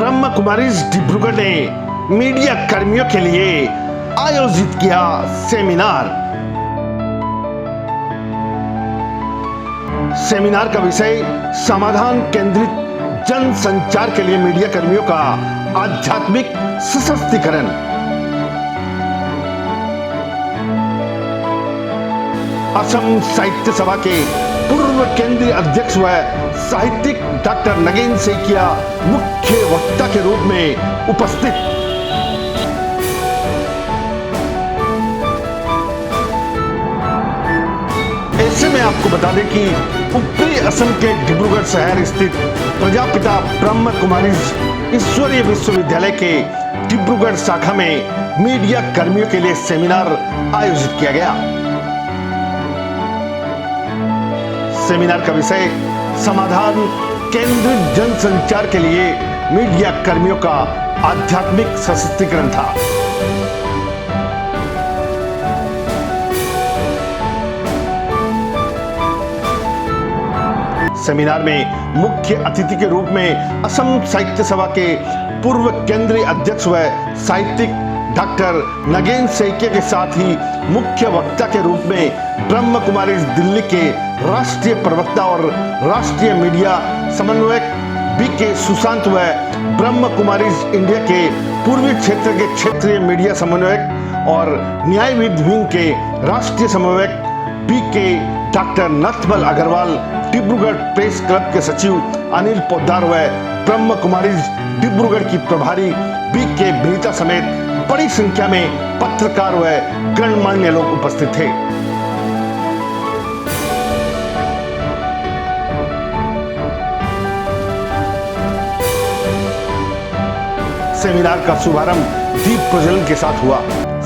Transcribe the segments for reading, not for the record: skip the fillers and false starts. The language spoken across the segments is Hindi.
ब्रह्म कुमारीज डिब्रूगढ़ ने मीडिया कर्मियों के लिए आयोजित किया सेमिनार। सेमिनार का विषय समाधान केंद्रित जन संचार के लिए मीडिया कर्मियों का आध्यात्मिक सशक्तिकरण। असम साहित्य सभा के पूर्व केंद्रीय अध्यक्ष व साहित्यिक डॉक्टर नगेन सैकिया मुख्य वक्ता के रूप में उपस्थित। ऐसे में आपको बता दें कि उत्तरी असम के डिब्रूगढ़ शहर स्थित प्रजापिता ब्रह्म कुमारीज ईश्वरीय विश्वविद्यालय के डिब्रूगढ़ शाखा में मीडिया कर्मियों के लिए सेमिनार आयोजित किया गया। सेमिनार का विषय समाधान केंद्रित जनसंचार के लिए मीडिया कर्मियों का आध्यात्मिक सशक्तिकरण था। सेमिनार में मुख्य अतिथि के रूप में असम साहित्य सभा के पूर्व केंद्रीय अध्यक्ष व साहित्यिक डॉक्टर नगेन सैकिया के साथ ही मुख्य वक्ता के रूप में ब्रह्म कुमारीज दिल्ली के राष्ट्रीय प्रवक्ता और राष्ट्रीय मीडिया समन्वयक बीके सुशांत व ब्रह्म कुमारीज इंडिया के पूर्वी क्षेत्र के क्षेत्रीय मीडिया समन्वयक और न्यायविद विंग के राष्ट्रीय समन्वयक BK doctor Nathmal Agarwal, Dibrugarh press club के सचिव अनिल पोद्दार व ब्रह्म कुमारीज डिब्रूगढ़ की प्रभारी बीके विनीता समेत बड़ी संख्या में पत्रकार व गणमान्य लोग उपस्थित थे। सेमिनार का शुभारंभ दीप प्रज्वलन के साथ हुआ।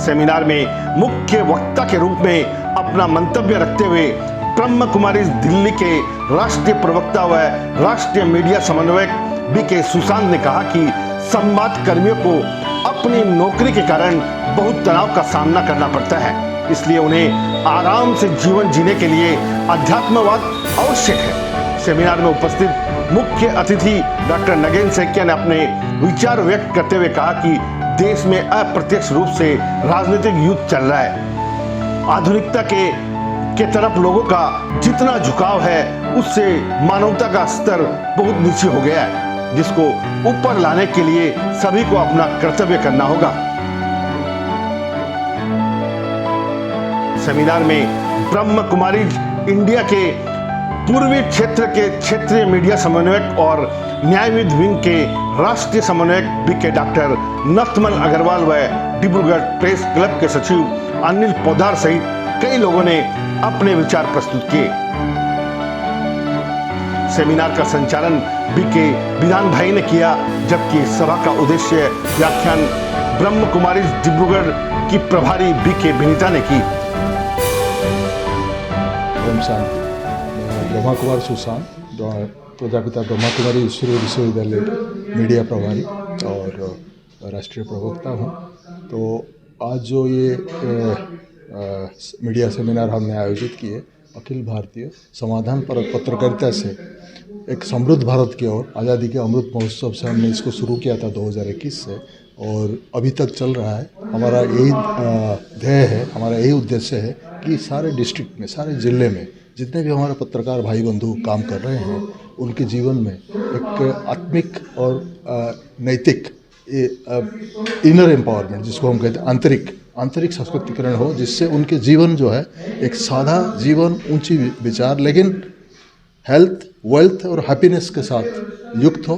सेमिनार में मुख्य वक्ता के रूप में अपना मंतव्य रखते हुए ब्रह्म कुमारीज दिल्ली के राष्ट्रीय प्रवक्ता व राष्ट्रीय मीडिया समन्वयक बीके सुशांत ने कहा कि संवाद कर्मियों को अपनी नौकरी के कारण बहुत तनाव का सामना करना पड़ता है, इसलिए उन्हें आराम से जीवन जीने के लिए अध्यात्मवाद आवश्यक है। सेमिनार में उपस्थित मुख्य अतिथि डॉक्टर नगेन सैकिया ने अपने विचार व्यक्त करते हुए कहा कि देश में अप्रत्यक्ष रूप से राजनीतिक युद्ध चल रहा है। आधुनिकता के तरफ लोगों का जितना झुकाव है उससे मानवता का स्तर बहुत नीचे हो गया है, जिसको ऊपर लाने के लिए सभी को अपना कर्तव्य करना होगा। सेमिनार में ब्रह्म कुमारीज इंडिया के पूर्वी क्षेत्र के क्षेत्रीय मीडिया समन्वयक और न्यायविद विंग के राष्ट्रीय समन्वयक बीके डॉक्टर नथमल अग्रवाल व डिब्रूगढ़ प्रेस क्लब के सचिव अनिल पोद्दार सहित कई लोगों ने अपने विचार प्रस्तुत किए। सेमिनार का संचालन बीके विधान भाई ने किया, जबकि सभा का उद्देश्य व्याख्यान ब्रह्म कुमारीज डिब्रूगढ़ की प्रभारी बीके विनीता ने की। ओम शांति। ब्रह्म कुमार सुशांत, प्रजापिता ब्रह्म कुमारी ईश्वरीय विश्वविद्यालय मीडिया प्रभारी और राष्ट्रीय प्रवक्ता हूँ। तो आज जो ये मीडिया सेमिनार हमने आयोजित किए, अखिल भारतीय समाधान पर पत्रकारिता से एक समृद्ध भारत की ओर आज़ादी के अमृत महोत्सव से हमने इसको शुरू किया था 2021 से, और अभी तक चल रहा है। हमारा यही ध्येय है, हमारा यही उद्देश्य है कि सारे डिस्ट्रिक्ट में, सारे ज़िले में जितने भी हमारे पत्रकार भाई बंधु काम कर रहे हैं, उनके जीवन में एक आत्मिक और नैतिक इनर एम्पावरमेंट, जिसको हम कहते हैं आंतरिक सशक्तिकरण हो, जिससे उनके जीवन जो है एक सादा जीवन, ऊंची विचार, लेकिन हेल्थ, वेल्थ और हैप्पीनेस के साथ युक्त हो,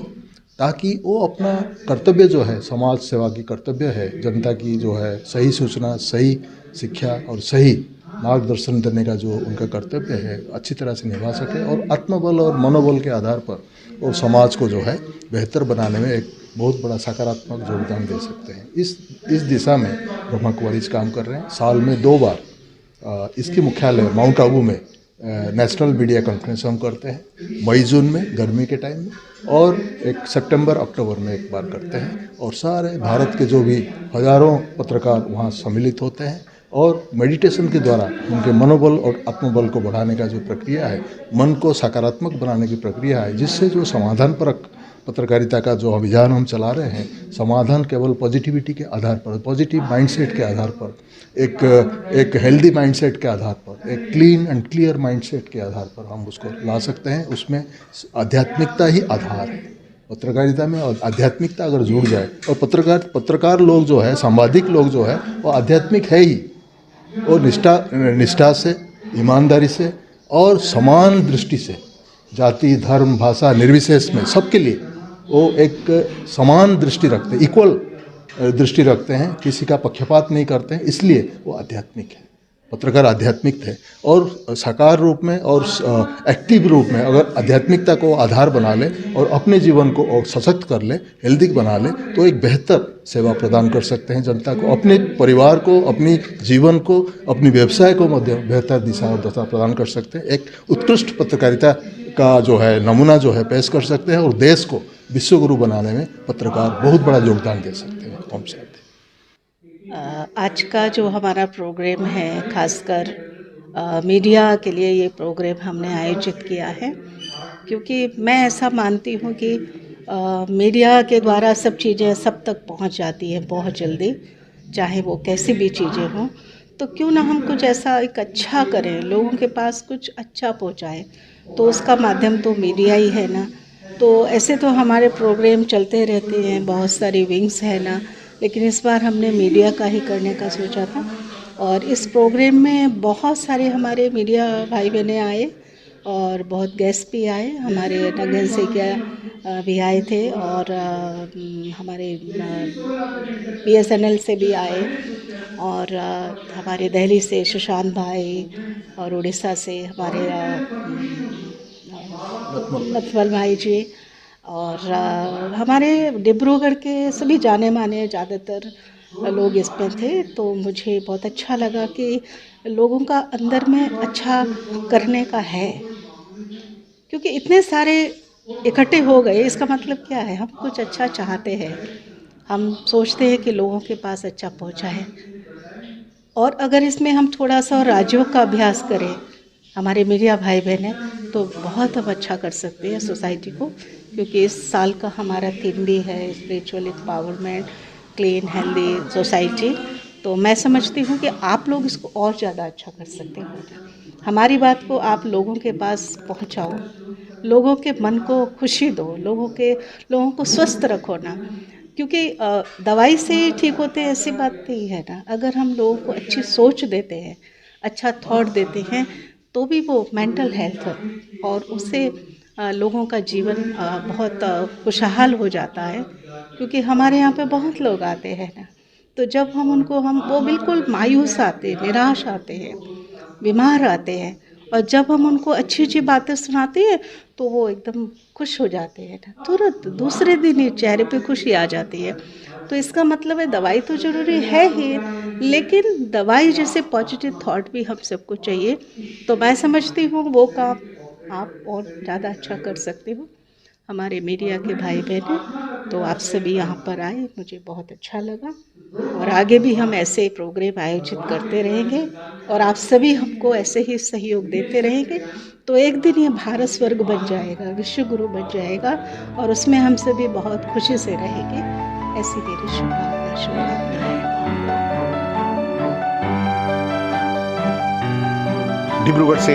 ताकि वो अपना कर्तव्य जो है, समाज सेवा की कर्तव्य है, जनता की जो है सही सूचना, सही शिक्षा और सही मार्गदर्शन देने का जो उनका कर्तव्य है, अच्छी तरह से निभा सके और आत्मबल और मनोबल के आधार पर वो समाज को जो है बेहतर बनाने में एक बहुत बड़ा सकारात्मक योगदान दे सकते हैं। इस दिशा में ब्रह्म कुमारीज काम कर रहे हैं। साल में 2 बार इसकी मुख्यालय माउंट आबू में नेशनल मीडिया कॉन्फ्रेंस हम करते हैं, मई जून में गर्मी के टाइम में, और एक सितंबर अक्टूबर में एक बार करते हैं। और सारे भारत के जो भी हजारों पत्रकार वहाँ सम्मिलित होते हैं और मेडिटेशन के द्वारा उनके मनोबल और आत्मबल को बढ़ाने का जो प्रक्रिया है, मन को सकारात्मक बनाने की प्रक्रिया है, जिससे जो समाधानपरक पत्रकारिता का जो अभियान हम चला रहे हैं, समाधान केवल पॉजिटिविटी के आधार पर, पॉजिटिव माइंडसेट के आधार पर, एक हेल्दी माइंडसेट के आधार पर, एक क्लीन एंड क्लियर माइंडसेट के आधार पर हम उसको ला सकते हैं। उसमें आध्यात्मिकता ही आधार है। पत्रकारिता में और आध्यात्मिकता अगर जुड़ जाए, और पत्रकार लोग जो है, संवादिक लोग जो है, वो आध्यात्मिक है ही। वो निष्ठा से, ईमानदारी से और समान दृष्टि से, जाति, धर्म, भाषा निर्विशेष में सबके लिए वो एक समान दृष्टि रखते हैं, इक्वल दृष्टि रखते हैं, किसी का पक्षपात नहीं करते हैं, इसलिए वो आध्यात्मिक है। पत्रकार आध्यात्मिक थे, और साकार रूप में और एक्टिव रूप में अगर आध्यात्मिकता को आधार बना ले और अपने जीवन को और सशक्त कर ले, हेल्दी बना ले, तो एक बेहतर सेवा प्रदान कर सकते हैं जनता को, अपने परिवार को, अपनी जीवन को, अपनी व्यवसाय को मध्य बेहतर दिशा और दशा प्रदान कर सकते हैं। एक उत्कृष्ट पत्रकारिता का जो है नमूना जो है पेश कर सकते हैं, और देश को विश्वगुरु बनाने में पत्रकार बहुत बड़ा योगदान दे सकते हैं। ओम शांति। आज का जो हमारा प्रोग्राम है, खासकर मीडिया के लिए ये प्रोग्राम हमने आयोजित किया है, क्योंकि मैं ऐसा मानती हूँ कि मीडिया के द्वारा सब चीज़ें सब तक पहुँच जाती हैं बहुत जल्दी, चाहे वो कैसी भी चीज़ें हों। तो क्यों ना हम कुछ ऐसा एक अच्छा करें, लोगों के पास कुछ अच्छा पहुँचाएं, तो उसका माध्यम तो मीडिया ही है ना। तो ऐसे तो हमारे प्रोग्राम चलते रहते हैं, बहुत सारी विंग्स है ना, लेकिन इस बार हमने मीडिया का ही करने का सोचा था। और इस प्रोग्राम में बहुत सारे हमारे मीडिया भाई बहनें आए और बहुत गेस्ट भी आए, हमारे नगर से क्या भी आए थे, और हमारे BSNL से भी आए, और हमारे दिल्ली से सुशांत भाई, और उड़ीसा से हमारे नथवल भाई जी, और हमारे डिब्रूगढ़ के सभी जाने माने ज़्यादातर लोग इसमें थे। तो मुझे बहुत अच्छा लगा कि लोगों का अंदर में अच्छा करने का है, क्योंकि इतने सारे इकट्ठे हो गए, इसका मतलब क्या है, हम कुछ अच्छा चाहते हैं, हम सोचते हैं कि लोगों के पास अच्छा पहुंचा है। और अगर इसमें हम थोड़ा सा राज्यों का अभ्यास करें, हमारे मीडिया भाई बहनें, तो बहुत हम अच्छा कर सकते हैं सोसाइटी को, क्योंकि इस साल का हमारा थीम भी है spiritual empowerment, clean healthy society. तो मैं समझती हूँ कि आप लोग इसको और ज़्यादा अच्छा कर सकते हो। हमारी बात को आप लोगों के पास पहुँचाओ, लोगों के मन को खुशी दो, लोगों को स्वस्थ रखो ना, क्योंकि दवाई से ही ठीक होते हैं ऐसी बात नहीं है ना। अगर हम लोगों को अच्छी सोच देते हैं, अच्छा थॉट देते हैं, तो भी वो मेंटल हेल्थ और उससे लोगों का जीवन बहुत खुशहाल हो जाता है। क्योंकि हमारे यहाँ पे बहुत लोग आते हैं ना, तो जब हम वो बिल्कुल मायूस आते, निराश आते हैं, बीमार आते हैं, और जब हम उनको अच्छी अच्छी बातें सुनाते हैं तो वो एकदम खुश हो जाते हैं ना, तुरंत दूसरे दिन ही चेहरे पे खुशी आ जाती है। तो इसका मतलब है दवाई तो ज़रूरी है ही, लेकिन दवाई जैसे पॉजिटिव थॉट भी हम सबको चाहिए। तो मैं समझती हूँ वो काम आप और ज़्यादा अच्छा कर सकते हो, हमारे मीडिया के भाई बहन। तो आप सभी यहाँ पर आए, मुझे बहुत अच्छा लगा, और आगे भी हम ऐसे प्रोग्राम आयोजित करते रहेंगे, और आप सभी हमको ऐसे ही सहयोग देते रहेंगे। तो एक दिन ये भारत स्वर्ग बन जाएगा, विश्व गुरु बन जाएगा, और उसमें हम सभी बहुत खुशी से रहेंगे। ऐसी मेरी शुभकामनाएं हैं। डिब्रूगढ़ से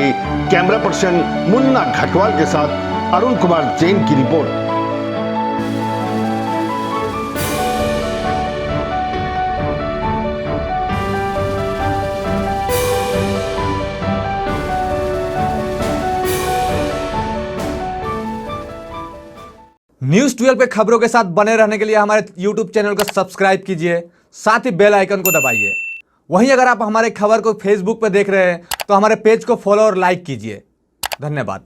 कैमरा पर्सन मुन्ना घटवाल के साथ अरुण कुमार जैन की रिपोर्ट। न्यूज़ 12 पे खबरों के साथ बने रहने के लिए हमारे YouTube चैनल को सब्सक्राइब कीजिए, साथ ही बेल आइकन को दबाइए। वहीं अगर आप हमारे खबर को Facebook पे देख रहे हैं तो हमारे पेज को फॉलो और लाइक कीजिए। धन्यवाद।